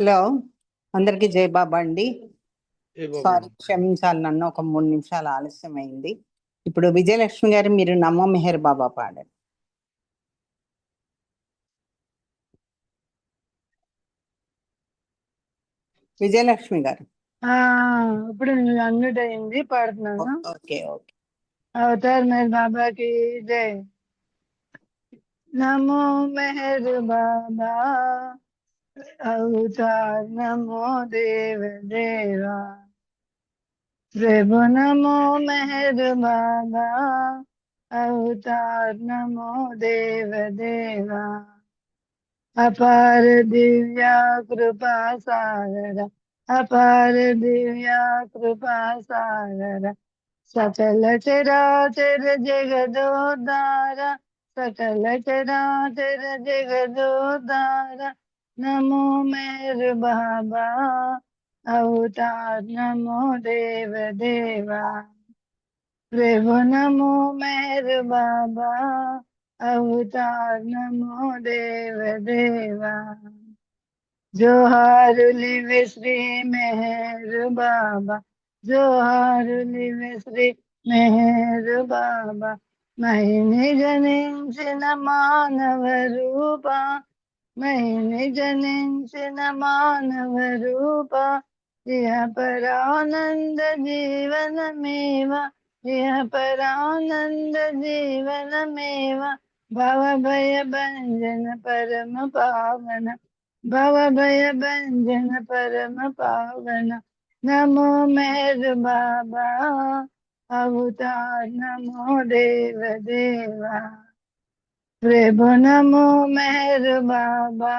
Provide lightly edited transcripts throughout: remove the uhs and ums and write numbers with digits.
Hello, అందరికి జై బాబా అండి. ఏ బాబు సారీ, క్షమించాలి, నన్ను ఒక 3 నిమిషాలు ఆలస్యమైంది. ఇప్పుడు విజయలక్ష్మి గారు మీరు నమో మెహర్ బాబా పాడండి. విజయలక్ష్మి గారు. ఇప్పుడు అన్మ్యూట్ అయింది, పాడుతున్నాను. Okay okay. అవతార్ మెహర్ బాబా की जय। नमो मेहर बाबा अवतार नमो देव देवा। प्रभु नमो मेहर बाबा अवतार नमो देव देवा। अपार दिव्या कृपा सागर, अपार दिव्या कृपा सागर, सकल चराचर जगदोद्धार, सकल चराचर जगदोद्धार। नमो मेहर बाबा अवतार नमो देव देवा। प्रभु नमो मेहर बाबा अवतार नमो देव देवा। जोहार लिवे श्री मेहर बाबा, जोहार लिवे श्री मेहर बाबा। महिने जनिंచిన మానవ రూప, महिने जनिंచిన మానవ రూప। ఇహ పరానంద జీవనమేవ, ఇహ పరానంద జీవనమేవ। భవ భయ భంజన పరమ పావన, భవ భయ భంజన పరమ పావన। నమో మెహర్ బాబా అవతార్ నమో దేవ దేవా। प्रभु नमो मेहर बाबा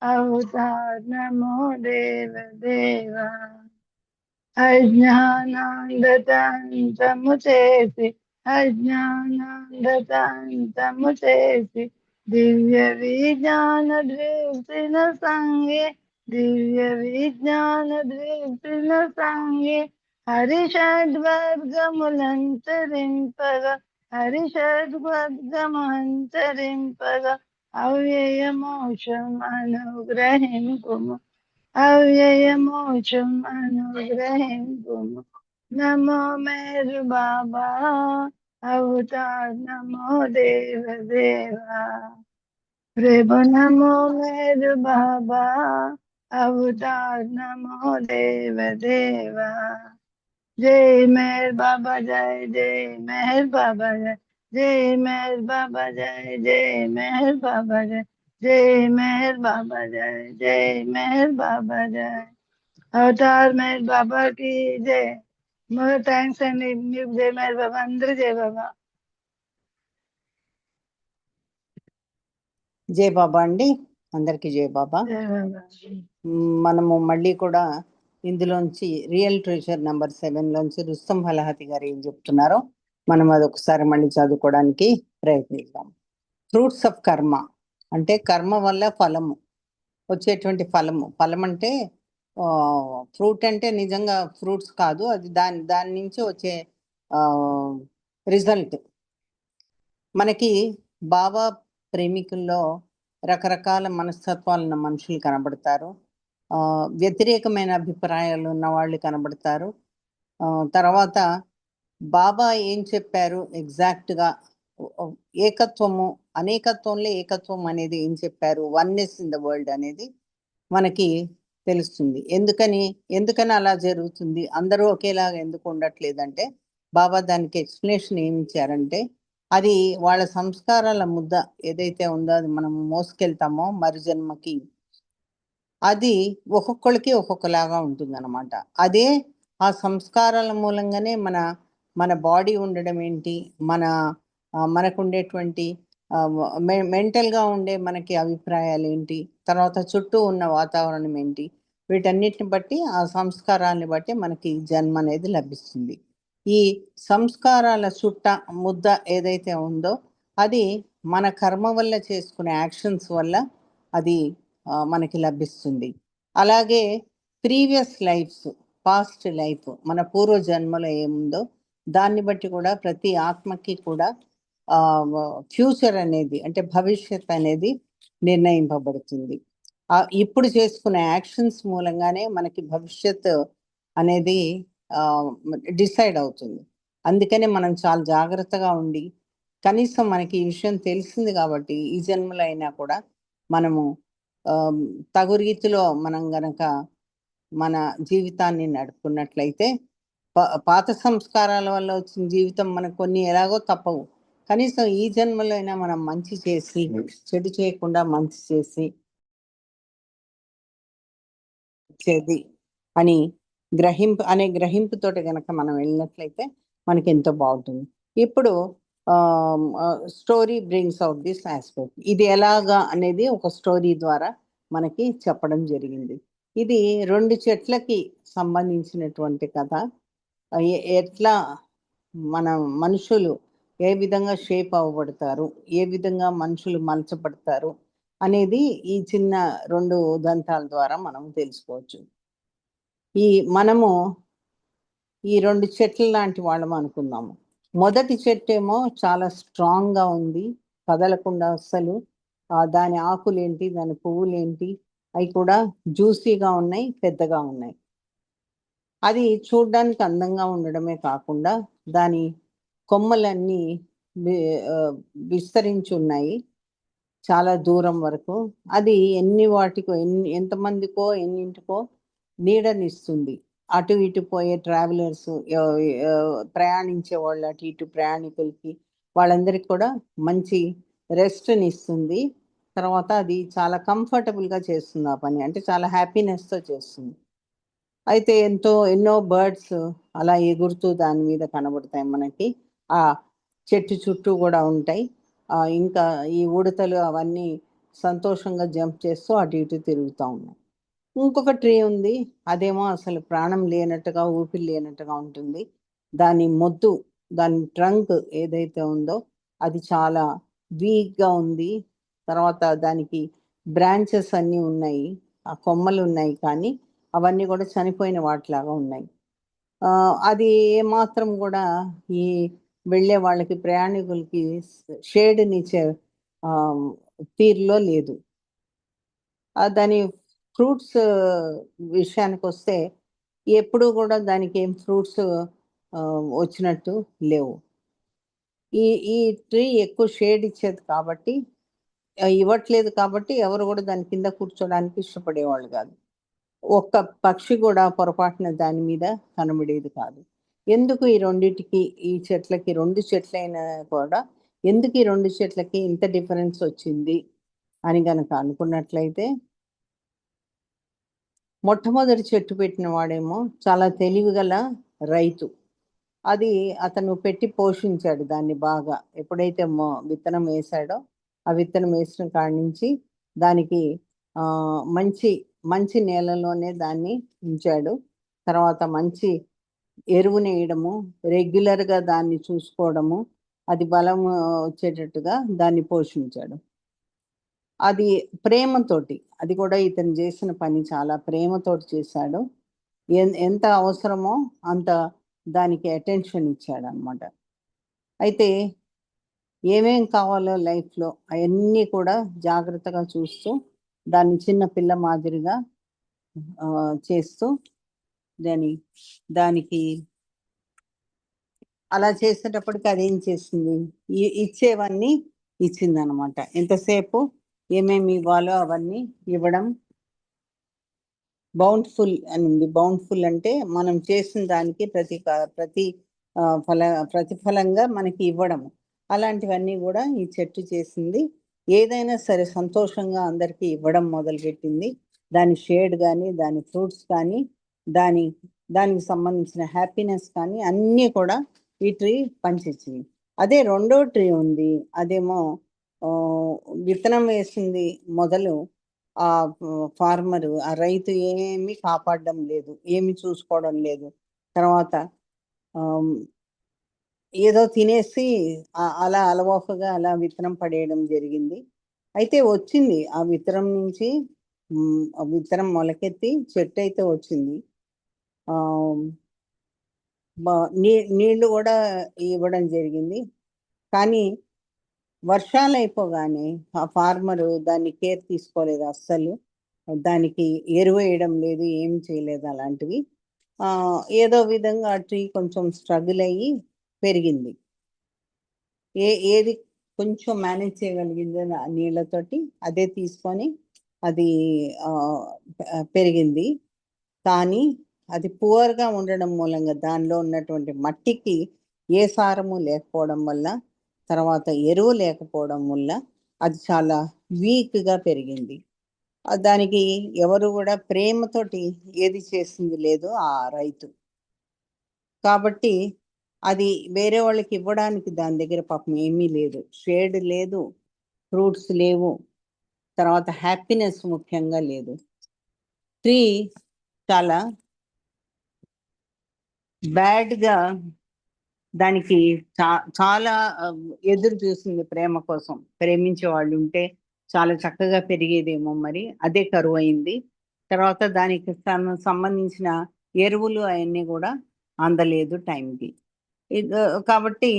अवतार नमो देव देवा। अज्ञानांधतांतము చేసి, అజ్ఞానాంధతాంతము చేసి, దివ్య విజ్ఞాన దృష్టిన సంగే, దివ్య విజ్ఞాన దృష్టిన సంగే। హరిషడ్వర్గములంతరింపగా, హరిషడ్వర్గమంతరింపగా, అవ్యయ మోక్షం అనుగ్రహింపుము, అవ్యయ మోక్షం అనుగ్రహింపుము। నమో మేరు బాబా అవతార్ నమో దేవ దేవా। ప్రభు నమో మేరు బాబా అవతార్ నమో దేవ దేవా। जय मेहर बाबा जय, जय मेहर बाबा जय, जय मेहर बाबा जय, जय मेहर बाबा जय, जय मेहर बाबा जय, जय मेहर बाबा जय। अवतार मेहर बाबा की जय। मोर థ్యాంక్స్ అండి, మీకు జై మెహర్ బాబా, అందరూ జై బాబా। జై బాబా అండి, అందరికి జై బాబా। జై బాబా। మనము మళ్ళీ కూడా ఇందులోంచి రియల్ ట్రెజర్ నెంబర్ 7 లోంచి రుస్తం హలహతి గారు ఏం చెప్తున్నారో మనం అదొకసారి మళ్ళీ చదువుకోవడానికి ప్రయత్నిద్దాం. ఫ్రూట్స్ ఆఫ్ కర్మ అంటే కర్మ వల్ల ఫలము, వచ్చేటువంటి ఫలము. ఫలం అంటే ఫ్రూట్ అంటే నిజంగా ఫ్రూట్స్ కాదు, అది దాని నుంచి వచ్చే రిజల్ట్. మనకి బాబా ప్రేమికుల్లో రకరకాల మనస్తత్వాలున్న మనుషులు కనబడతారు, వ్యతిరేకమైన అభిప్రాయాలు ఉన్న వాళ్ళు కనబడతారు. తర్వాత బాబా ఏం చెప్పారు ఎగ్జాక్ట్గా, ఏకత్వము, అనేకత్వంలో ఏకత్వం అనేది ఏం చెప్పారు, వన్నెస్ ఇన్ ద వరల్డ్ అనేది మనకి తెలుస్తుంది. ఎందుకని అలా జరుగుతుంది, అందరూ ఒకేలాగా ఎందుకు ఉండట్లేదంటే బాబా దానికి ఎక్స్ప్లెనేషన్ ఏమి ఇచ్చారంటే, అది వాళ్ళ సంస్కారాల ముద్ద ఏదైతే ఉందో అది మనం మోసుకెళ్తామో మరుజన్మకి, అది ఒక్కొక్కరికి ఒక్కొక్కలాగా ఉంటుంది అనమాట. అదే ఆ సంస్కారాల మూలంగానే మన బాడీ ఉండడం ఏంటి, మనకు ఉండేటువంటి మెంటల్గా ఉండే మనకి అభిప్రాయాలు ఏంటి, తర్వాత చుట్టూ ఉన్న వాతావరణం ఏంటి, వీటన్నిటిని బట్టి ఆ సంస్కారాన్ని బట్టి మనకి జన్మ అనేది లభిస్తుంది. ఈ సంస్కారాల ముద్ద ఏదైతే ఉందో అది మన కర్మ వల్ల చేసుకునే యాక్షన్స్ వల్ల అది మనకి లభిస్తుంది. అలాగే ప్రీవియస్ లైఫ్స్, పాస్ట్ లైఫ్, మన పూర్వ జన్మలో ఏముందో దాన్ని బట్టి కూడా ప్రతి ఆత్మకి కూడా ఫ్యూచర్ అనేది అంటే భవిష్యత్ అనేది నిర్ణయింపబడుతుంది. ఇప్పుడు చేసుకునే యాక్షన్స్ మూలంగానే మనకి భవిష్యత్తు అనేది డిసైడ్ అవుతుంది. అందుకనే మనం చాలా జాగ్రత్తగా ఉండి, కనీసం మనకి ఈ విషయం తెలిసింది కాబట్టి, ఈ జన్మలో అయినా కూడా మనము ఆహ్, తగు రీతిలో మనం గనక మన జీవితాన్ని నడుపుకున్నట్లయితే, పాత సంస్కారాల వల్ల వచ్చిన జీవితం మనకు కొన్ని ఎలాగో తప్పవు. కనీసం ఈ జన్మలో అయినా మనం మంచి చేసి, చెడు చేయకుండా మంచి చేసి చేది అని గ్రహింపుతోటి గనక మనం వెళ్ళినట్లయితే మనకెంతో బావుంటుంది. ఇప్పుడు story brings out this aspect. ఇది ఎలాగా అనేది ఒక స్టోరీ ద్వారా మనకి చెప్పడం జరిగింది. ఇది 2 చెట్లకి సంబంధించినటువంటి కథ. ఎట్లా మన మనుషులు ఏ విధంగా షేప్ అవ్వబడతారు, ఏ విధంగా మనుషులు మలచబడతారు అనేది ఈ చిన్న 2 ఉదంతాల ద్వారా మనం తెలుసుకోవచ్చు. మనము ఈ 2 చెట్ల లాంటి వాళ్ళం అనుకుందాము. మొదటి చెట్టేమో చాలా స్ట్రాంగ్‌గా ఉంది. కదలకుండా అస్సలు. దాని ఆకులేంటి, దాని పువ్వులేంటి అయి కూడా జ్యూసీగా ఉన్నాయి, పెద్దగా ఉన్నాయి. అది చూడ్డానికి అందంగా ఉండడమే కాకుండా దాని కొమ్మలన్నీ వి ఆహ్, విస్తరించున్నాయి. చాలా దూరం వరకు. అది ఎంతమందికో, ఎన్నింటికో నీడనిస్తుంది. అటు ఇటు పోయే ట్రావెలర్స్ ప్రయాణించే వాళ్ళు అటు ఇటు ప్రయాణికులకి వాళ్ళందరికి కూడా మంచి రెస్ట్‌నిస్తుంది. తర్వాత అది చాలా కంఫర్టబుల్‌గా చేస్తుంది ఆ పని. అంటే చాలా హ్యాపీనెస్‌తో చేస్తుంది. అయితే ఎన్నో బర్డ్స్ అలా ఎగురుతూ దాని మీద కనబడతాయి మనకి. ఆ చెట్టు చుట్టూ గూడా ఉంటాయి. ఇంకా ఈ ఉడతలు అవన్నీ సంతోషంగా జంప్ చేస్తూ అటు ఇటు తిరుగుతా ఉన్నాయి. ఇంకొక ట్రీ ఉంది. అదేమో అసలు ప్రాణం లేనట్టుగా, ఊపిరి లేనట్టుగా ఉంటుంది. దాని మొద్దు, దాని ట్రంక్ ఏదైతే ఉందో అది చాలా వీక్‌గా ఉంది. తర్వాత దానికి బ్రాంచెస్ అన్నీ ఉన్నాయి. ఆ కొమ్మలున్నాయి కానీ అవన్నీ గూడా చనిపోయిన వాటిలాగా ఉన్నాయి. అది ఏమాత్రం గూడా ఈ వెళ్ళే వాళ్ళకి ప్రయాణికులకి షేడ్‌నిచ్చే ఆహ్, తీరులో లేదు. దాని ఫ్రూట్స్ విషయానికొస్తే ఎప్పుడూ గూడా దానికేం ఫ్రూట్స్ వచ్చినట్టు లేవు. ఈ ఈ ట్రీ ఎక్కువ షేడ్ ఇచ్చేది కాబట్టి ఇవ్వట్లేదు కాబట్టి ఎవరు గూడా దాని కింద కూర్చోడానికి ఇష్టపడేవాళ్ళు గాదు. ఒక్క పక్షి గూడా పొరపాటున దాని మీద కనబడేది కాదు. ఎందుకు ఈ రెండిటికి ఈ చెట్లకి 2 చెట్లైనా కూడా ఎందుకు ఈ 2 చెట్లకి ఇంత డిఫరెన్స్ వచ్చింది అని గనక అనుకున్నట్లయితే, మొట్టమొదటి చెట్టు పెట్టిన వాడేమో చాలా తెలివిగల రైతు. అది అతను పెట్టి పోషించాడు దాన్ని బాగా. ఎప్పుడైతే విత్తనం వేశాడో, ఆ విత్తనం వేసిన కాడి నుంచి దానికి మంచి మంచి నేలలోనే దాన్ని ఉంచాడు. తర్వాత మంచి ఎరువునేయడము, రెగ్యులర్‌గా దాన్ని చూసుకోవడము, అది బలం వచ్చేటట్టుగా దాన్ని పోషించాడు. అది ప్రేమతోటి. అది కూడా ఇతను చేసిన పని చాలా ప్రేమతోటి చేశాడు. ఎంత అవసరమో అంత దానికి అటెన్షన్ ఇచ్చాడనమాట. అయితే ఏమేం కావాలో లైఫ్‌లో అయన్నీ కూడా జాగ్రత్తగా చూస్తూ, దాన్ని చిన్న పిల్ల మాదిరిగా చేస్తూ దాని దానికి అలా చేసేటప్పటికి అదేం చేసింది, ఇచ్చేవన్నీ ఇచ్చిందనమాట. ఎంతసేపు ఏమేమి ఇవ్వాలో అవన్నీ ఇవ్వడం బౌంటిఫుల్ అనింది. బౌంటిఫుల్ అంటే మనం చేసిన దానికి ప్రతి ఫల ప్రతిఫలంగా మనకి ఇవ్వడం. అలాంటివన్నీ గూడా ఈ చెట్టు చేసింది. ఏదైనా సరే సంతోషంగా అందరికీ ఇవ్వడం మొదలుపెట్టింది. దాని షేడ్ గాని, దాని ఫ్రూట్స్ కానీ, దాని దానికి సంబంధించిన హ్యాపీనెస్ కానీ అన్నీ కూడా ఈ ట్రీ పంచిచ్చింది. అదే రెండో ట్రీ ఉంది. అదేమో ఆహ్, విత్తనం వేసింది మొదలు ఫార్మరు, ఆ రైతు ఏమీ కాపాడడం లేదు. ఏమి చూసుకోవడం లేదు. తర్వాత ఆహ్, ఏదో తినేసి అలా అలవోకగా అలా విత్తనం పడేయడం జరిగింది. అయితే వచ్చింది. ఆ విత్తనం నుంచి ఆ విత్తనం మొలకెత్తి చెట్టయితే వచ్చింది. ఆహ్, బ నీళ్ళు గూడా ఇవ్వడం జరిగింది. కానీ వర్షాలయిపోగానే ఆ ఫార్మరు దాన్ని కేర్ తీసుకోలేదు అస్సలు. దానికి ఎరువు వేయడం లేదు, ఏం చేయలేదు అలాంటివి. ఏదో విధంగా ఆ ట్రీ కొంచెం స్ట్రగుల్ అయ్యి పెరిగింది. ఏది కొంచెం మేనేజ్ చేయగలిగిందో నీళ్ళతోటి అదే తీసుకొని అది పెరిగింది. కానీ అది పువర్గా ఉండడం మూలంగా దానిలో ఉన్నటువంటి మట్టికి ఏ సారము లేకపోవడం వల్ల, తర్వాత ఎరువు లేకపోవడం వల్ల అది చాలా వీక్గా పెరిగింది. దానికి ఎవరు కూడా ప్రేమతోటి ఏది చేసింది లేదు ఆ రైతు. కాబట్టి అది వేరే వాళ్ళకి ఇవ్వడానికి దాని దగ్గర పాపం ఏమీ లేదు, షేడ్ లేదు, ఫ్రూట్స్ లేవు, తర్వాత హ్యాపీనెస్ ముఖ్యంగా లేదు. ట్రీ చాలా బ్యాడ్గా దానికి చాలా ఎదురు చూసింది ప్రేమ కోసం. ప్రేమించే వాళ్ళు ఉంటే చాలా చక్కగా పెరిగేదేమో, మరి అదే కరువు అయింది. తర్వాత దానికి సంబంధించిన ఎరువులు అవన్నీ కూడా అందలేదు టైంకి. కాబట్టి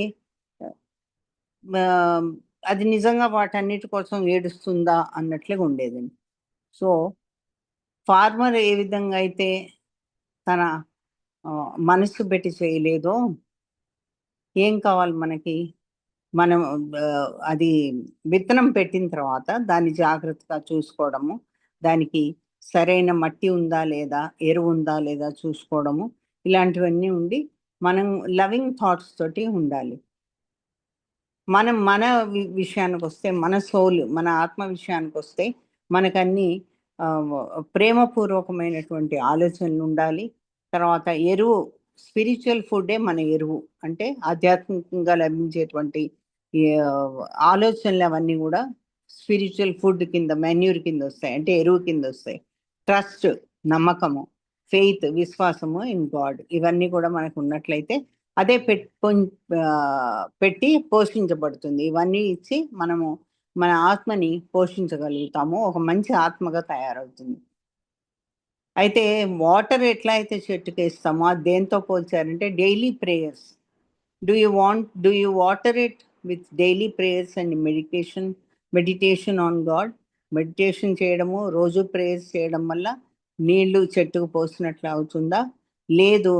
అది నిజంగా వాటన్నిటి కోసం ఏడుస్తుందా అన్నట్లుగా ఉండేదండి. సో ఫార్మర్ ఏ విధంగా అయితే తన మనసు పెట్టి చేయలేదో, ఏం కావాలి మనకి, మనం అది విత్తనం పెట్టిన తర్వాత దాన్ని జాగ్రత్తగా చూసుకోవడము, దానికి సరైన మట్టి ఉందా లేదా, ఎరువు ఉందా లేదా చూసుకోవడము, ఇలాంటివన్నీ ఉండి మనం లవింగ్ థాట్స్ తోటి ఉండాలి. మనం మన విషయానికి వస్తే, మన సోల్, మన ఆత్మ విషయానికి వస్తే మనకన్నీ ప్రేమపూర్వకమైనటువంటి ఆలోచనలు ఉండాలి. తర్వాత ఎరువు, స్పిరిచువల్ ఫుడ్డే మన ఎరువు. అంటే ఆధ్యాత్మికంగా లభించేటువంటి ఆలోచనలు అవన్నీ కూడా స్పిరిచువల్ ఫుడ్ కింద, మెన్యూర్ కింద వస్తాయి, అంటే ఎరువు కింద వస్తాయి. ట్రస్ట్, నమ్మకము, ఫెయిత్, విశ్వాసము ఇన్ గాడ్, ఇవన్నీ కూడా మనకు ఉన్నట్లయితే అదే పెట్టి పోషించబడుతుంది. ఇవన్నీ ఇచ్చి మనము మన ఆత్మని పోషించగలుగుతాము, ఒక మంచి ఆత్మగా తయారవుతుంది. అయితే వాటర్ ఎట్లా అయితే చెట్టుకి ఇస్తామో అది దేంతో పోల్చారంటే daily prayers. Do you water it with daily prayers and meditation on God. Meditation చేయడము, రోజు ప్రేయర్స్ చేయడం వల్ల నీళ్లు చెట్టుకు పోసినట్లు అవుతుందా? లేదు,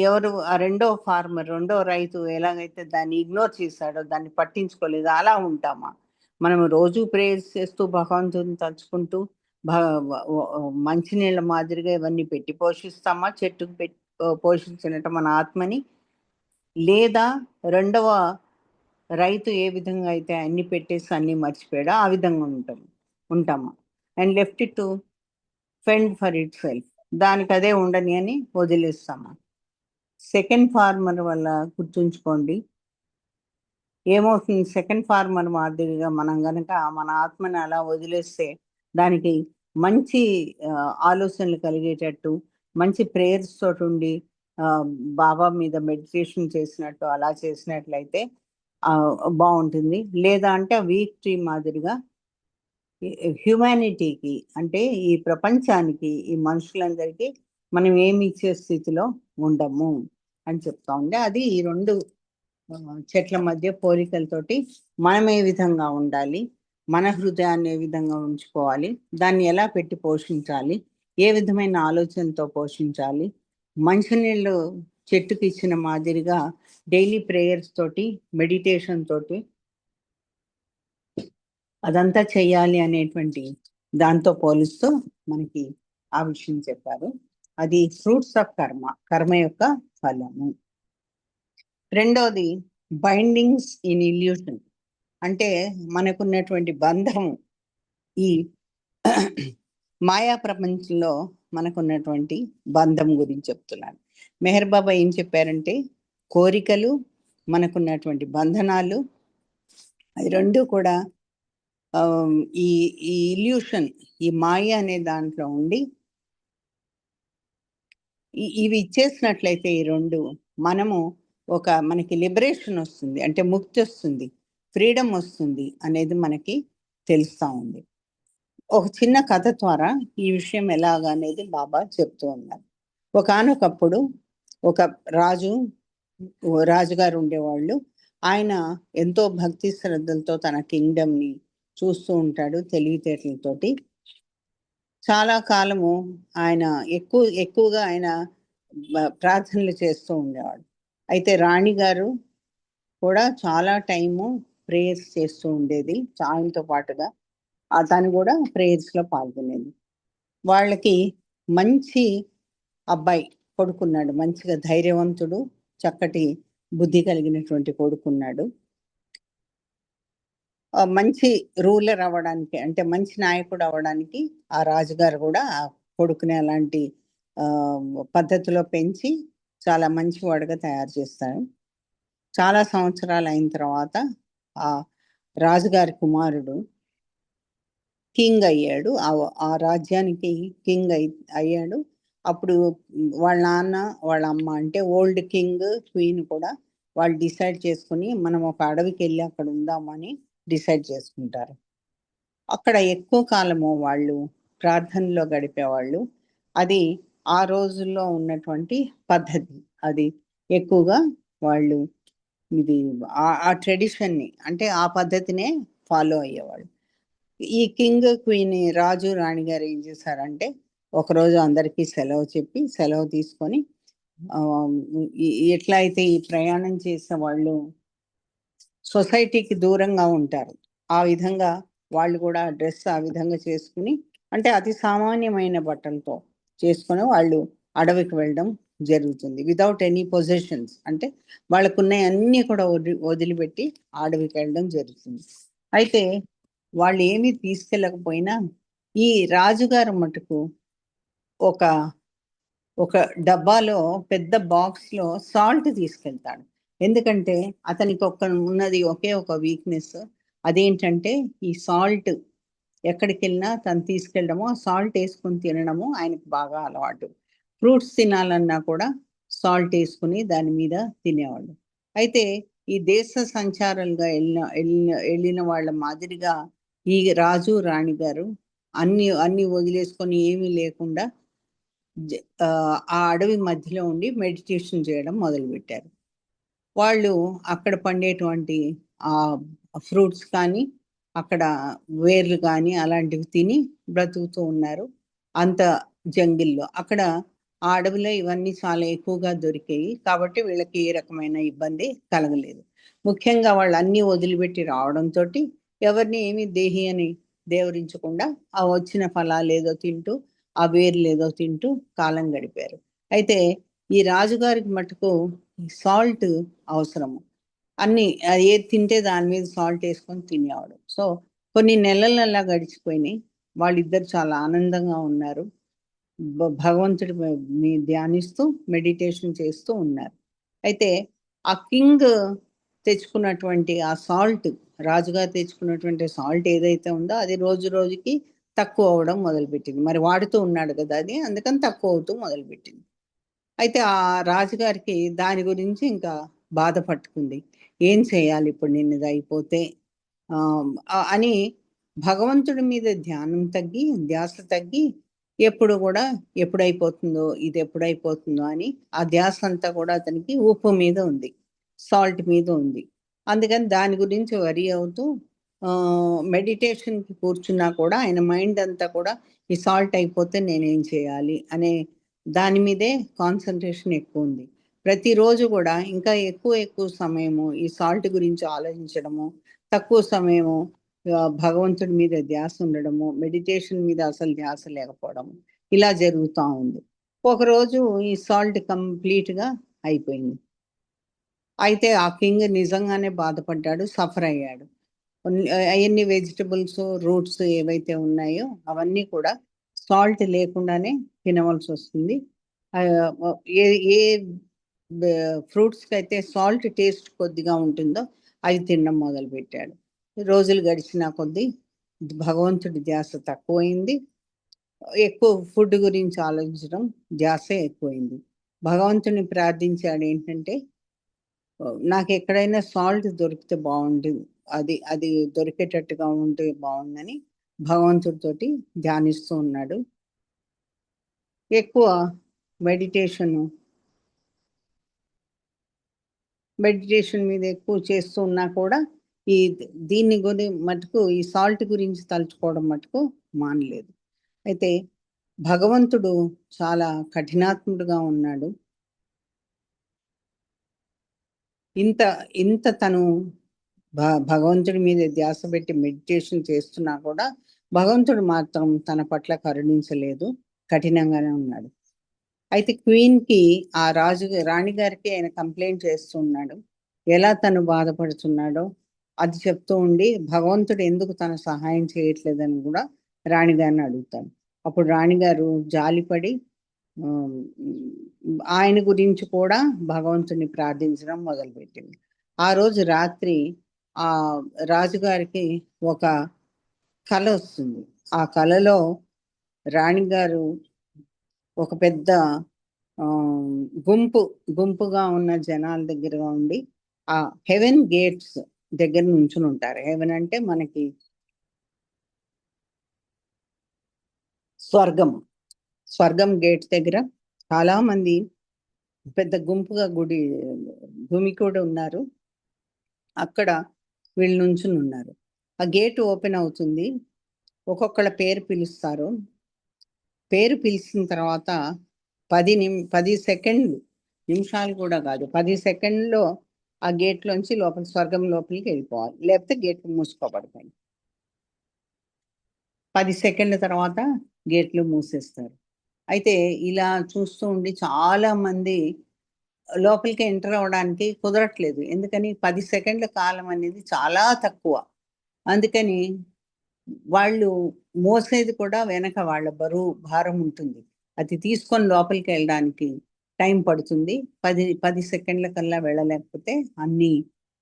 ఎవరు రెండో రైతు ఎలాగైతే దాన్ని ఇగ్నోర్ చేశాడో, దాన్ని పట్టించుకోలేదు, అలా ఉంటామా? మనం రోజు ప్రేయర్స్ చేస్తూ భగవంతుని తలుచుకుంటూ మంచినీళ్ళ మాదిరిగా ఇవన్నీ పెట్టి పోషిస్తామా? చెట్టుకు పోషించినట్టు మన ఆత్మని. లేదా రెండవ రైతు ఏ విధంగా అయితే అన్ని పెట్టేసి అన్ని మర్చిపోయాడో ఆ విధంగా ఉంటామా? And left it to fend for it self, దానికి అదే ఉండని అని వదిలేస్తామా? సెకండ్ ఫార్మర్ వల్ల గుర్తుంచుకోండి ఏమవుతుంది. సెకండ్ ఫార్మర్ మాదిరిగా మనం గనక మన ఆత్మని అలా వదిలేస్తే, దానికి మంచి ఆలోచనలు కలిగేటట్టు, మంచి ప్రేయర్స్ తోటి ఉండి బాబా మీద మెడిటేషన్ చేసినట్టు అలా చేసినట్లయితే బాగుంటుంది. లేదా అంటే వీక్ ట్రీ మాదిరిగా హ్యుమానిటీకి, అంటే ఈ ప్రపంచానికి, ఈ మనుషులందరికీ మనం ఏమి ఇచ్చే స్థితిలో ఉండము అని చెప్తా ఉంది. అది ఈ రెండు చెట్ల మధ్య పోలికలతోటి మనం ఏ విధంగా ఉండాలి, మన హృదయాన్ని ఏ విధంగా ఉంచుకోవాలి, దాన్ని ఎలా పెట్టి పోషించాలి, ఏ విధమైన ఆలోచనతో పోషించాలి, మంచినీళ్ళు చెట్టుకి ఇచ్చిన మాదిరిగా డైలీ ప్రేయర్స్ తోటి, మెడిటేషన్ తోటి అదంతా చెయ్యాలి అనేటువంటి దాంతో పోలిస్తూ మనకి ఆ విషయం చెప్పారు. అది ఫ్రూట్స్ ఆఫ్ కర్మ యొక్క ఫలము. రెండోది బైండింగ్స్ ఇన్ ఇల్యూషన్, అంటే మనకున్నటువంటి బంధము, ఈ మాయా ప్రపంచంలో మనకున్నటువంటి బంధం గురించి చెప్తున్నాను. మెహర్ బాబా ఏం చెప్పారంటే, కోరికలు, మనకున్నటువంటి బంధనాలు, అవి రెండు కూడా ఈ ఇల్యూషన్, ఈ మాయ అనే దాంట్లో ఉండి ఇవి ఇచ్చేసినట్లయితే ఈ రెండు, మనము మనకి లిబరేషన్ వస్తుంది, అంటే ముక్తి వస్తుంది, ఫ్రీడమ్ వస్తుంది అనేది మనకి తెలుస్తూ ఉంది. ఒక చిన్న కథ ద్వారా ఈ విషయం ఎలాగా అనేది బాబా చెప్తూ ఉన్నారు. ఒకానొకప్పుడు ఒక రాజుగారు ఉండేవాళ్ళు. ఆయన ఎంతో భక్తి శ్రద్ధలతో తన కింగ్డమ్ని చూస్తూ ఉంటాడు, తెలివితేటలతోటి. చాలా కాలము ఆయన ఎక్కువగా ఆయన ప్రార్థనలు చేస్తూ ఉండేవాడు. అయితే రాణి గారు కూడా చాలా టైము ప్రేయర్స్ చేస్తూ ఉండేది ఆయనతో పాటుగా. తను కూడా ప్రేయర్స్‌లో పాల్గొనేది. వాళ్ళకి మంచి అబ్బాయి కొడుకున్నాడు. మంచిగా ధైర్యవంతుడు, చక్కటి బుద్ధి కలిగినటువంటి కొడుకున్నాడు. మంచి రూలర్ అవ్వడానికి, అంటే మంచి నాయకుడు అవ్వడానికి ఆ రాజుగారు కూడా ఆ కొడుకుని అలాంటి పద్ధతిలో పెంచి చాలా మంచివాడుగా తయారు చేస్తారు. చాలా సంవత్సరాలు అయిన తర్వాత ఆ రాజుగారి కుమారుడు కింగ్ అయ్యాడు. ఆ రాజ్యానికి కింగ్ అయ్యాడు. అప్పుడు వాళ్ళ నాన్న, వాళ్ళ అమ్మ, అంటే ఓల్డ్ కింగ్, క్వీన్ కూడా వాళ్ళు డిసైడ్ చేసుకుని మనం ఒక అడవికి వెళ్ళి అక్కడ ఉందామని డిసైడ్ చేసుకుంటారు. అక్కడ ఎక్కువ కాలము వాళ్ళు ప్రార్థనలో గడిపేవాళ్ళు. అది ఆ రోజుల్లో ఉన్నటువంటి పద్ధతి. అది ఎక్కువగా వాళ్ళు ఇది ఆ ట్రెడిషన్ని, అంటే ఆ పద్ధతినే ఫాలో అయ్యేవాళ్ళు. ఈ కింగ్, క్వీన్, రాజు, రాణి గారు ఏం చేశారంటే ఒకరోజు అందరికీ సెలవు చెప్పి, సెలవు తీసుకొని ఎట్లా అయితే ఈ ప్రయాణం చేసే వాళ్ళు సొసైటీకి దూరంగా ఉంటారు, ఆ విధంగా వాళ్ళు కూడా డ్రెస్ ఆ విధంగా చేసుకుని, అంటే అతి సామాన్యమైన బట్టలతో చేసుకుని వాళ్ళు అడవికి వెళ్ళడం జరుగుతుంది. వితౌట్ ఎనీ పొజిషన్స్, అంటే వాళ్ళకున్న అన్నీ కూడా వదిలిపెట్టి అడవికి వెళ్ళడం జరుగుతుంది. అయితే వాళ్ళు ఏమీ తీసుకెళ్ళకపోయినా ఈ రాజుగారు మటుకు ఒక ఒక డబ్బాలో, పెద్ద బాక్స్లో సాల్ట్ తీసుకెళ్తాడు. ఎందుకంటే అతనికి ఉన్నది ఒకే ఒక వీక్నెస్. అదేంటంటే ఈ సాల్ట్ ఎక్కడికి వెళ్ళినా తను తీసుకెళ్ళడము, సాల్ట్ వేసుకుని తినడము ఆయనకు బాగా అలవాటు. ఫ్రూట్స్ తినాలన్నా కూడా సాల్ట్ వేసుకుని దాని మీద తినేవాళ్ళు. అయితే ఈ దేశ సంచారాలుగా వెళ్ళిన వాళ్ళ మాదిరిగా ఈ రాజు, రాణి గారు అన్ని అన్ని వదిలేసుకొని ఏమీ లేకుండా ఆ అడవి మధ్యలో ఉండి మెడిటేషన్ చేయడం మొదలుపెట్టారు. వాళ్ళు అక్కడ పండేటువంటి ఆ ఫ్రూట్స్ కానీ, అక్కడ వేర్లు కానీ అలాంటివి తిని బ్రతుకుతూ ఉన్నారు. అంత జంగిల్‌లో. అక్కడ ఆ అడవిలో ఇవన్నీ చాలా ఎక్కువగా దొరికాయి. కాబట్టి వీళ్ళకి ఏ రకమైన ఇబ్బంది కలగలేదు. ముఖ్యంగా వాళ్ళు అన్నీ వదిలిపెట్టి రావడంతోటి ఎవరిని ఏమి దేహి అని దేవరించకుండా ఆ వచ్చిన ఫలాలేదో తింటూ, ఆ వేర్లేదో తింటూ కాలం గడిపారు. అయితే ఈ రాజుగారికి మటుకు సాల్ట్ అవసరము. అన్నీ ఏది తింటే దాని మీద సాల్ట్ వేసుకొని తినేవాడు. సో కొన్ని నెలలు అలా గడిచిపోయినాయి. వాళ్ళిద్దరు చాలా ఆనందంగా ఉన్నారు. భగవంతుడిని ధ్యానిస్తూ మెడిటేషన్ చేస్తూ ఉన్నారు. అయితే ఆ కింగ్ తెచ్చుకున్నటువంటి ఆ సాల్ట్, రాజుగారు తెచ్చుకున్నటువంటి సాల్ట్ ఏదైతే ఉందో అది రోజు రోజుకి తక్కువ అవ్వడం మొదలుపెట్టింది. మరి వాడుతూ ఉన్నాడు కదా అది, అందుకని తక్కువ అవుతూ మొదలుపెట్టింది. అయితే ఆ రాజుగారికి దాని గురించి ఇంకా బాధ పట్టుకుంది. ఏం చేయాలి ఇప్పుడు నేను ఇది అయిపోతే అని భగవంతుడి మీద ధ్యానం తగ్గి, ధ్యాస తగ్గి, ఎప్పుడు కూడా ఎప్పుడైపోతుందో, ఇది ఎప్పుడైపోతుందో అని ఆ ధ్యాస అంతా కూడా అతనికి ఉప్పు మీద ఉంది, సాల్ట్ మీద ఉంది. అందుకని దాని గురించి వరి అవుతూ మెడిటేషన్కి కూర్చున్నా కూడా ఆయన మైండ్ అంతా కూడా ఈ సాల్ట్ అయిపోతే నేనేం చేయాలి అనే దాని మీదే కాన్సన్ట్రేషన్ ఎక్కువ ఉంది. ప్రతిరోజు కూడా ఇంకా ఎక్కువ సమయము ఈ సాల్ట్ గురించి ఆలోచించడము, తక్కువ సమయము భగవంతుడి మీద ధ్యాస ఉండడము, మెడిటేషన్ మీద అసలు ధ్యాస లేకపోవడము, ఇలా జరుగుతూ ఉంది. ఒకరోజు ఈ సాల్ట్ కంప్లీట్గా అయిపోయింది. అయితే ఆ కింగ్ నిజంగానే బాధపడ్డాడు, సఫర్ అయ్యాడు. అవన్నీ వెజిటబుల్స్, రూట్స్ ఏవైతే ఉన్నాయో అవన్నీ కూడా సాల్ట్ లేకుండానే తినవలసి వస్తుంది. ఏ ఏ ఫ్రూట్స్కి అయితే సాల్ట్ టేస్ట్ కొద్దిగా ఉంటుందో అవి తినడం మొదలుపెట్టాడు. రోజులు గడిచిన కొద్దీ భగవంతుడి ధ్యాస తక్కువైంది. ఎక్కువ ఫుడ్ గురించి ఆలోచించడం ధ్యాసే ఎక్కువైంది. భగవంతుని ప్రార్థించాడు ఏంటంటే నాకు ఎక్కడైనా సాల్ట్ దొరికితే బాగుంటుంది, అది అది దొరికేటట్టుగా ఉంటే బాగుందని భగవంతుడితోటి ధ్యానిస్తూ ఉన్నాడు. ఎక్కువ మెడిటేషన్ మీద ఎక్కువ చేస్తూ ఉన్నా కూడా ఈ దీన్ని మటుకు ఈ సాల్ట్ గురించి తలుచుకోవడం మటుకు మానలేదు. అయితే భగవంతుడు చాలా కఠినాత్ముడుగా ఉన్నాడు. ఇంత ఇంత తను భగవంతుడి మీద ధ్యాస పెట్టి మెడిటేషన్ చేస్తున్నా కూడా భగవంతుడు మాత్రం తన పట్ల కరుణించలేదు, కఠినంగానే ఉన్నాడు. అయితే క్వీన్కి ఆ రాణి గారికి ఆయన కంప్లైంట్ చేస్తున్నాడు, ఎలా తను బాధపడుతున్నాడో అది చెప్తూ ఉండి భగవంతుడు ఎందుకు తన సహాయం చేయట్లేదని కూడా రాణిగారిని అడుగుతాడు. అప్పుడు రాణిగారు జాలిపడి ఆయన గురించి కూడా భగవంతుని ప్రార్థించడం మొదలుపెట్టింది. ఆ రోజు రాత్రి ఆ రాజుగారికి ఒక కల వస్తుంది. ఆ కలలో రాణిగారు ఒక పెద్ద గుంపుగా ఉన్న జనాల దగ్గరగా ఉండి ఆ హెవెన్ గేట్స్ దగ్గర నుంచుని ఉంటారు. హెవెన్ అంటే మనకి స్వర్గం గేట్ దగ్గర చాలా మంది పెద్ద గుంపుగా భూమి కూడా ఉన్నారు. అక్కడ వీళ్ళు నుంచుని ఉన్నారు. ఆ గేట్ ఓపెన్ అవుతుంది. ఒక్కొక్కళ్ళ పేరు పిలుస్తారు. పేరు పిలిచిన తర్వాత 10 సెకండ్లు, నిమిషాలు కూడా కాదు, 10 సెకండ్లో ఆ గేట్లోంచి స్వర్గం లోపలికి వెళ్ళిపోవాలి, లేకపోతే గేట్లు మూసుకోబడతాయి. 10 సెకండ్ల తర్వాత గేట్లు మూసేస్తారు. అయితే ఇలా చూస్తూ ఉండి చాలా మంది లోపలికి ఎంటర్ అవ్వడానికి కుదరట్లేదు. ఎందుకని 10 సెకండ్ల కాలం అనేది చాలా తక్కువ. అందుకని వాళ్ళు మోసేది కూడా వెనక వాళ్ళ భారం ఉంటుంది. అది తీసుకొని లోపలికి వెళ్ళడానికి టైం పడుతుంది. 10 సెకండ్ల కల్లా వెళ్ళలేకపోతే అన్నీ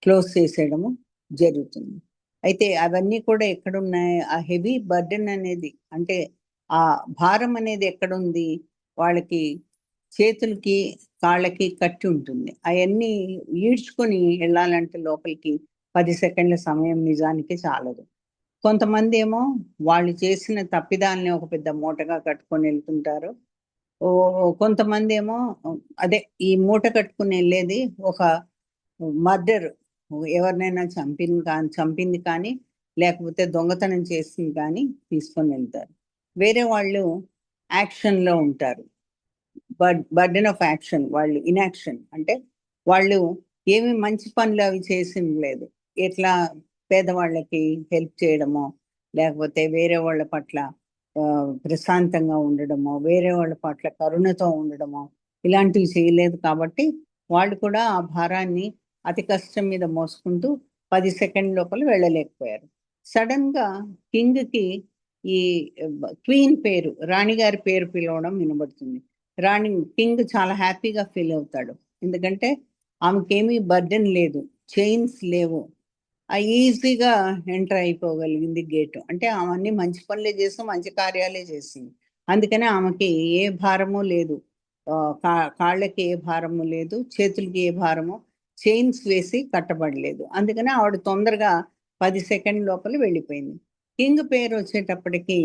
క్లోజ్ చేసేయడము జరుగుతుంది. అయితే అవన్నీ కూడా ఎక్కడున్నాయి? ఆ హెవీ బర్డెన్ అనేది, అంటే ఆ భారం అనేది ఎక్కడుంది? వాళ్ళకి చేతులకి కాళ్ళకి కట్టి ఉంటుంది. అవన్నీ ఈడ్చుకొని వెళ్ళాలంటే లోపలికి 10 సెకండ్ల సమయం నిజానికి చాలదు. కొంతమంది ఏమో వాళ్ళు చేసిన తప్పిదాన్ని ఒక పెద్ద మూటగా కట్టుకొని వెళ్తుంటారు. కొంతమంది ఏమో అదే ఈ మూట కట్టుకుని వెళ్ళేది ఒక మర్డర్, ఎవరినైనా చంపింది కానీ లేకపోతే దొంగతనం చేసింది కానీ తీసుకొని వెళ్తారు. వేరే వాళ్ళు యాక్షన్లో ఉంటారు. బర్డెన్ ఆఫ్ యాక్షన్, వాళ్ళు ఇన్యాక్షన్, అంటే వాళ్ళు ఏమి మంచి పనులు అవి చేసింది లేదు. ఎట్లా పేదవాళ్ళకి హెల్ప్ చేయడమో, లేకపోతే వేరే వాళ్ళ పట్ల ప్రశాంతంగా ఉండడమో, వేరే వాళ్ళ పట్ల కరుణతో ఉండడమో ఇలాంటివి చేయలేదు. కాబట్టి వాళ్ళు కూడా ఆ భారాన్ని అతి కష్టం మీద మోసుకుంటూ 10 సెకండ్ లోపల వెళ్ళలేకపోయారు. సడన్గా కింగ్కి ఈ క్వీన్ పేరు, రాణిగారి పేరు పిలవడం వినబడుతుంది. కింగ్ చాలా హ్యాపీగా ఫీల్ అవుతాడు. ఎందుకంటే ఆమెకేమీ బర్డెన్ లేదు, చైన్స్ లేవు, ఈజీగా ఎంటర్ అయిపోగలిగింది గేటు. అంటే ఆమె అన్ని మంచి పనులే చేసి మంచి కార్యాలే చేసింది. అందుకనే ఆమెకి ఏ భారము లేదు, కాళ్ళకి ఏ భారము లేదు, చేతులకి ఏ భారము, చైన్స్ వేసి కట్టబడలేదు. అందుకనే ఆవిడ తొందరగా 10 సెకండ్ లోపల వెళ్ళిపోయింది. కింగ్ పేరు వచ్చేటప్పటికి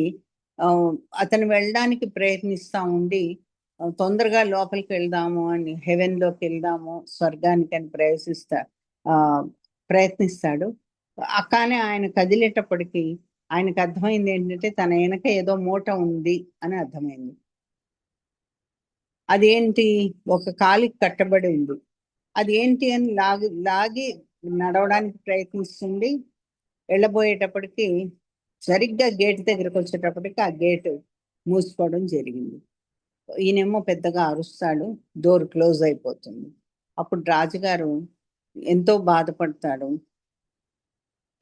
అతను వెళ్ళడానికి ప్రయత్నిస్తూ ఉండి తొందరగా లోపలికి వెళ్దాము అని, హెవెన్లోకి వెళ్దాము, స్వర్గానికి అని ప్రయత్నిస్తాడు. కానీ ఆయన కదిలేటప్పటికి ఆయనకు అర్థమైంది ఏంటంటే తన వెనక ఏదో మూట ఉంది అని అర్థమైంది. అదేంటి? ఒక కాలికి కట్టబడి ఉంది. అది ఏంటి అని లాగి నడవడానికి ప్రయత్నిస్తుంది. వెళ్ళబోయేటప్పటికి సరిగ్గా గేట్ దగ్గరకు వచ్చేటప్పటికి ఆ గేటు మూసుకోవడం జరిగింది. ఈయనేమో పెద్దగా అరుస్తాడు, డోర్ క్లోజ్ అయిపోతుంది. అప్పుడు రాజుగారు ఎంతో బాధపడతాడు.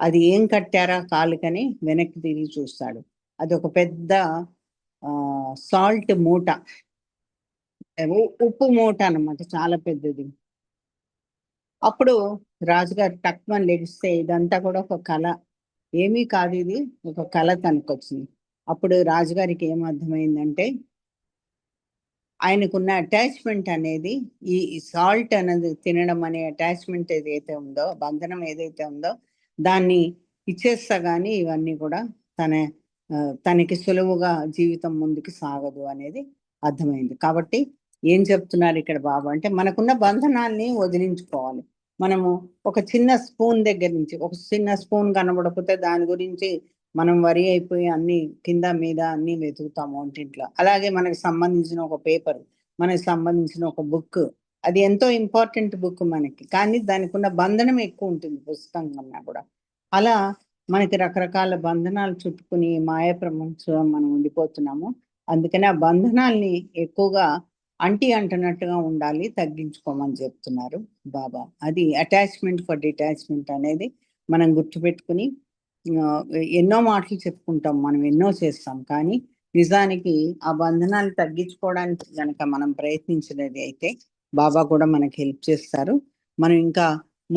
అది ఏం కట్టారా కాలుకని వెనక్కి తిరిగి చూస్తాడు. అది ఒక పెద్ద సాల్ట్ మూట, ఉప్పు మూట అన్నమాట, చాలా పెద్దది. అప్పుడు రాజుగారు టక్మని లెగిస్తే ఇదంతా కూడా ఒక కళ, ఏమీ కాదు, ఇది ఒక కళ తనకొచ్చింది. అప్పుడు రాజుగారికి ఏం అర్థమైందంటే ఆయనకున్న అటాచ్మెంట్ అనేది, ఈ సాల్ట్ అనేది తినడం అనే అటాచ్మెంట్ ఏదైతే ఉందో, బంధనం ఏదైతే ఉందో దాన్ని ఇచ్చేస్తా కానీ ఇవన్నీ కూడా తనకి సులువుగా జీవితం ముందుకు సాగదు అనేది అర్థమైంది. కాబట్టి ఏం చెప్తున్నారు ఇక్కడ బాబు అంటే, మనకున్న బంధనాల్ని వదిలించుకోవాలి. మనము ఒక చిన్న స్పూన్ దగ్గర నుంచి, ఒక చిన్న స్పూన్ కనబడకపోతే దాని గురించి మనం వరి అయిపోయి అన్ని కింద మీద అన్ని వెతుకుతాము వంటింట్లో. అలాగే మనకి సంబంధించిన ఒక పేపర్, మనకి సంబంధించిన ఒక బుక్, అది ఎంతో ఇంపార్టెంట్ బుక్ మనకి, కానీ దానికి ఉన్న బంధనం ఎక్కువ ఉంటుంది పుస్తకం కన్నా కూడా. అలా మనకి రకరకాల బంధనాలు చుట్టుకుని మాయ ప్రపంచంలో మనం ఉండిపోతున్నాము. అందుకని ఆ బంధనాల్ని ఎక్కువగా అంటున్నట్టుగా ఉండాలి, తగ్గించుకోమని చెప్తున్నారు బాబా. అది అటాచ్మెంట్ ఫర్ డిటాచ్మెంట్ అనేది మనం గుర్తుపెట్టుకుని ఎన్నో మాటలు చెప్పుకుంటాం, మనం ఎన్నో చేస్తాం, కానీ నిజానికి ఆ బంధనాలు తగ్గించుకోవడానికి కనుక మనం ప్రయత్నించినది అయితే బాబా కూడా మనకి హెల్ప్ చేస్తారు. మనం ఇంకా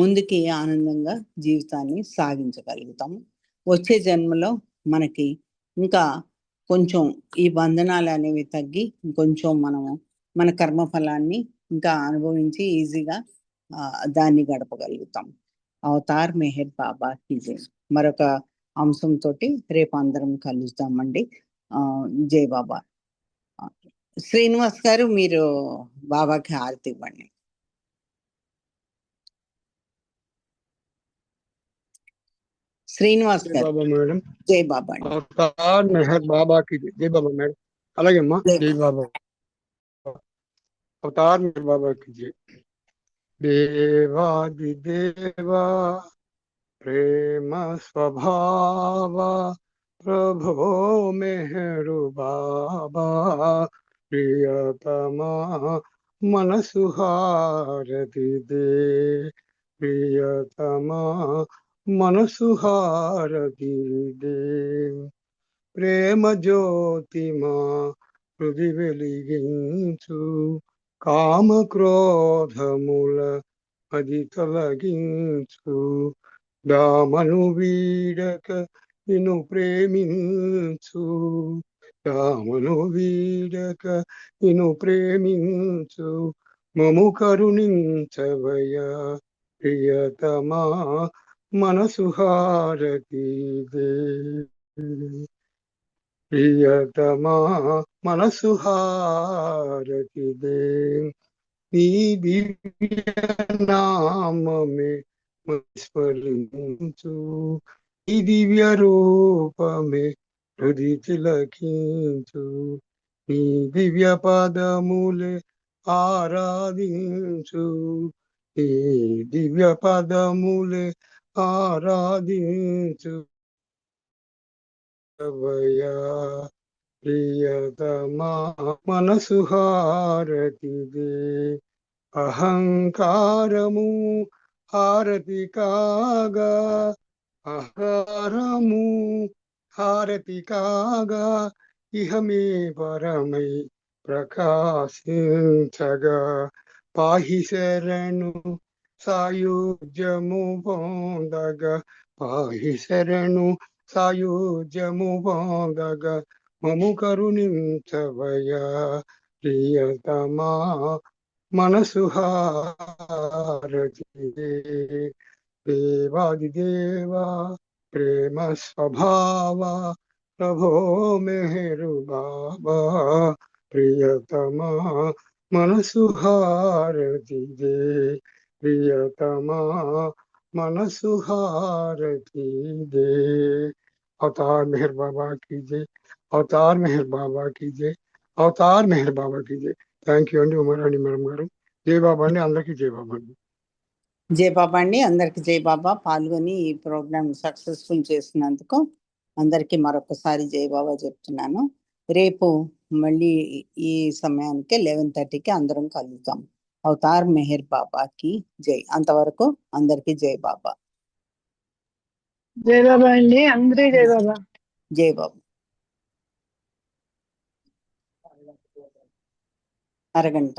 ముందుకి ఆనందంగా జీవితాన్ని సాగించగలుగుతాము. వచ్చే జన్మలో మనకి ఇంకా కొంచెం ఈ బంధనాలు అనేవి తగ్గి కొంచెం మనము మన కర్మఫలాన్ని ఇంకా అనుభవించి ఈజీగా దాన్ని గడపగలుగుతాం. అవతార్ మెహర్ బాబా కీ జై. మరొక అంశంతో రేపు అందరం కలుద్దామండి. జై బాబా. శ్రీనివాస్ గారు, మీరు బాబాకి హారతి ఇవ్వండి. శ్రీనివాస్ గారు. బాబా మేడం. జై బాబా. అవతార్ మెహర్ బాబాకి జై బాబా మేడం. అలాగే అమ్మా, జై బాబా. అవతార్ మెహర్ బాబాకి జై. దేవాది దేవా ప్రేమ స్వభావ ప్రభో మెహరు బాబా ప్రియతమా మనసు హారతి దే. ప్రియతమా మనసు హారతి దే. ప్రేమ జ్యోతిమా హృది వెలిగించు, కామ క్రోధముల అది తొలగించు. దామను వీడక నిన్ను ప్రేమించు, దామను వీడక నిన్ను ప్రేమించు. మము కరుణించవయ ప్రియతమా మనసు హారతి దే. ప్రియతమా మనసు హారతి దే. నీ దివ్య నామమే స్మరించు, ఈ దివ్య రూపమే హృది తిలకించు. నీ దివ్య పదములే ఆరాధించు, ఈ దివ్య పదములే ఆరాధించు. ప్రియతమా మనసు హారతి దే. అహంకారము హారతి కాగా, అహంకారము హారతి కాగా, ఇహమే పరమై ప్రకాశించగా. పాహి శరణు సాయుజ్యము పొందగా, పాహి శరణు సాయుజ్యము పొందగా. మము కరుణించవయ ప్రియతమా మనసు హారతి దే. దేవాది దేవా ప్రేమ స్వభావ ప్రభో మెహరు బాబా ప్రియతమా మనసు హారతి దే. ప్రియతమా మనసు హారతి దే. అవతార్ మెహర్ బాబా की जय. అవతార్ మెహర్ బాబా की जय. అవతార్ మెహర్ బాబా की जय. థ్యాంక్ యూ అండి ఉమారాణి మేడం గారు. జై బాబా అండి, అందరికీ జై బాబా అండి. జై బాబా అండి, అందరికి జై బాబా. పాల్గొని ఈ ప్రోగ్రామ్ సక్సెస్ఫుల్ చేసినందుకు అందరికీ మరొకసారి జై బాబా చెప్తున్నాను. రేపు మళ్ళీ ఈ సమయానికి 11:30కి అందరం కలుద్దాం. అవతార్ మెహర్ బాబాకి జై. అంతవరకు అందరికీ జై బాబా. జై బాబా అండి, అందరూ జై బాబా. జై బాబా. అరగంట.